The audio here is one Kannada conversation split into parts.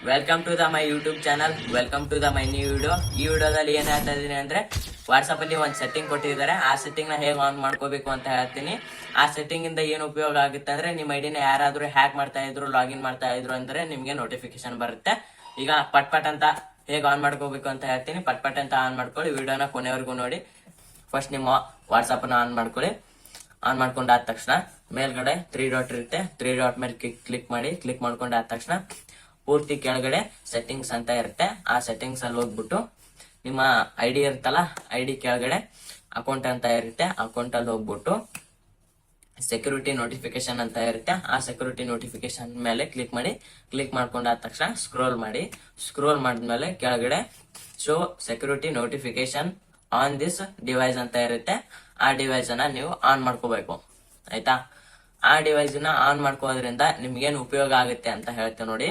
Welcome to the my YouTube channel. Welcome to the my new video. ಈ ವಿಡಿಯೋದಲ್ಲಿ ಏನ್ ಹೇಳ್ತಾ ಇದೀನಿ ಅಂದ್ರೆ, ವಾಟ್ಸ್ಆಪ್ ಅಲ್ಲಿ ಒಂದು ಸೆಟ್ಟಿಂಗ್ ಕೊಟ್ಟಿದ್ದಾರೆ. ಆ ಸೆಟ್ಟಿಂಗ್ ನ ಹೇಗೆ ಆನ್ ಮಾಡ್ಕೋಬೇಕು ಅಂತ ಹೇಳ್ತೀನಿ. ಆ ಸೆಟ್ಟಿಂಗ್ ಇಂದ ಏನು ಉಪಯೋಗ ಆಗುತ್ತೆ ಅಂದ್ರೆ, ನಿಮ್ಮ ಐಡಿನ ಯಾರಾದ್ರೂ ಹ್ಯಾಕ್ ಮಾಡ್ತಾ ಇದ್ರು, ಲಾಗಿನ್ ಮಾಡ್ತಾ ಇದ್ರು ಅಂದ್ರೆ ನಿಮ್ಗೆ ನೋಟಿಫಿಕೇಶನ್ ಬರುತ್ತೆ. ಈಗ ಪಟ್ ಅಂತ ಹೇಗೆ ಆನ್ ಮಾಡ್ಕೋಬೇಕು ಅಂತ ಹೇಳ್ತೀನಿ. ಪಟ್ ಅಂತ ಆನ್ ಮಾಡ್ಕೊಳ್ಳಿ. ವಿಡಿಯೋನ ಕೊನೆವರೆಗೂ ನೋಡಿ. ಫಸ್ಟ್ ನಿಮ್ಮ ವಾಟ್ಸ್ಆಪ್ ನ ಆನ್ ಮಾಡ್ಕೊಳ್ಳಿ. ಆನ್ ಮಾಡ್ಕೊಂಡಾದ ತಕ್ಷಣ ಮೇಲ್ಗಡೆ 3 ಡಾಟ್ ಇರುತ್ತೆ. 3 ಡಾಟ್ ಮೇಲೆ ಕ್ಲಿಕ್ ಮಾಡಿ. ಕ್ಲಿಕ್ ಮಾಡ್ಕೊಂಡಾದ ತಕ್ಷಣ ಪೂರ್ತಿ ಕೆಳಗಡೆ ಸೆಟ್ಟಿಂಗ್ಸ್ ಅಂತ ಇರುತ್ತೆ. ಆ ಸೆಟ್ಟಿಂಗ್ಸ್ ಅಲ್ಲಿ ಹೋಗ್ಬಿಟ್ಟು ನಿಮ್ಮ ಐಡಿ ಇರುತ್ತಲ್ಲ, ಐಡಿ ಕೆಳಗಡೆ ಅಕೌಂಟ್ ಅಂತ ಇರುತ್ತೆ. ಅಕೌಂಟ್ ಅಲ್ಲಿ ಹೋಗ್ಬಿಟ್ಟು ಸೆಕ್ಯೂರಿಟಿ ನೋಟಿಫಿಕೇಶನ್ ಅಂತ ಇರುತ್ತೆ. ಆ ಸೆಕ್ಯೂರಿಟಿ ನೋಟಿಫಿಕೇಶನ್ ಮೇಲೆ ಕ್ಲಿಕ್ ಮಾಡಿ. ಕ್ಲಿಕ್ ಮಾಡ್ಕೊಂಡಾದ ತಕ್ಷಣ ಸ್ಕ್ರೋಲ್ ಮಾಡಿ. ಸ್ಕ್ರೋಲ್ ಮಾಡಿದ್ಮೇಲೆ ಕೆಳಗಡೆ show security notification on this device ಅಂತ ಇರುತ್ತೆ. ಆ ಡಿವೈಸ್ ಅನ್ನ ನೀವು ಆನ್ ಮಾಡ್ಕೋಬೇಕು, ಆಯ್ತಾ. ಆ ಡಿವೈಸ್ ನ ಆನ್ ಮಾಡ್ಕೋದ್ರಿಂದ ನಿಮ್ಗೇನು ಉಪಯೋಗ ಆಗುತ್ತೆ ಅಂತ ಹೇಳ್ತೇನೆ ನೋಡಿ.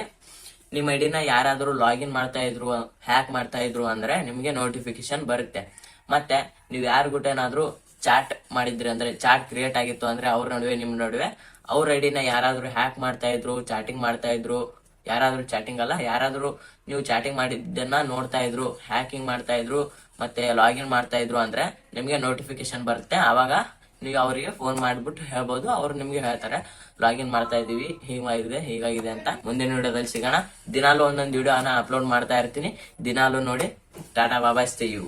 ನಿಮ್ಮ ಐಡಿನ ಯಾರಾದ್ರೂ ಲಾಗಿನ್ ಮಾಡ್ತಾ ಇದ್ರು, ಹ್ಯಾಕ್ ಮಾಡ್ತಾ ಇದ್ರು ಅಂದ್ರೆ ನಿಮ್ಗೆ ನೋಟಿಫಿಕೇಶನ್ ಬರುತ್ತೆ. ಮತ್ತೆ ನೀವು ಯಾರಿಗೂಟೇನಾದ್ರೂ ಚಾಟ್ ಮಾಡಿದ್ರಿ ಅಂದ್ರೆ, ಚಾಟ್ ಕ್ರಿಯೇಟ್ ಆಗಿತ್ತು ಅಂದ್ರೆ ಅವ್ರ ನಡುವೆ ನಿಮ್ ನಡುವೆ ಅವ್ರ ಐಡಿನ ಯಾರಾದ್ರೂ ಹ್ಯಾಕ್ ಮಾಡ್ತಾ ಇದ್ರು, ಚಾಟಿಂಗ್ ಮಾಡ್ತಾ ಇದ್ರು, ಯಾರಾದ್ರೂ ಚಾಟಿಂಗ್ ಅಲ್ಲ, ಯಾರಾದ್ರೂ ನೀವು ಚಾಟಿಂಗ್ ಮಾಡಿದ್ದನ್ನ ನೋಡ್ತಾ ಇದ್ರು, ಹ್ಯಾಕಿಂಗ್ ಮಾಡ್ತಾ ಇದ್ರು, ಮತ್ತೆ ಲಾಗಿನ್ ಮಾಡ್ತಾ ಇದ್ರು ಅಂದ್ರೆ ನಿಮ್ಗೆ ನೋಟಿಫಿಕೇಶನ್ ಬರುತ್ತೆ. ಅವಾಗ ನೀವು ಅವರಿಗೆ ಫೋನ್ ಮಾಡ್ಬಿಟ್ಟು ಹೇಳ್ಬೋದು. ಅವ್ರು ನಿಮ್ಗೆ ಹೇಳ್ತಾರೆ, ಲಾಗಿನ್ ಮಾಡ್ತಾ ಇದೀವಿ, ಹೀಗಾಗಿದೆ ಅಂತ. ಮುಂದಿನ ವಿಡಿಯೋದಲ್ಲಿ ಸಿಗೋಣ. ದಿನಾಲು ಒಂದೊಂದು ವಿಡಿಯೋನ ಅಪ್ಲೋಡ್ ಮಾಡ್ತಾ ಇರ್ತೀನಿ. ದಿನಾಲು ನೋಡಿ. Tata bye bye, stay you.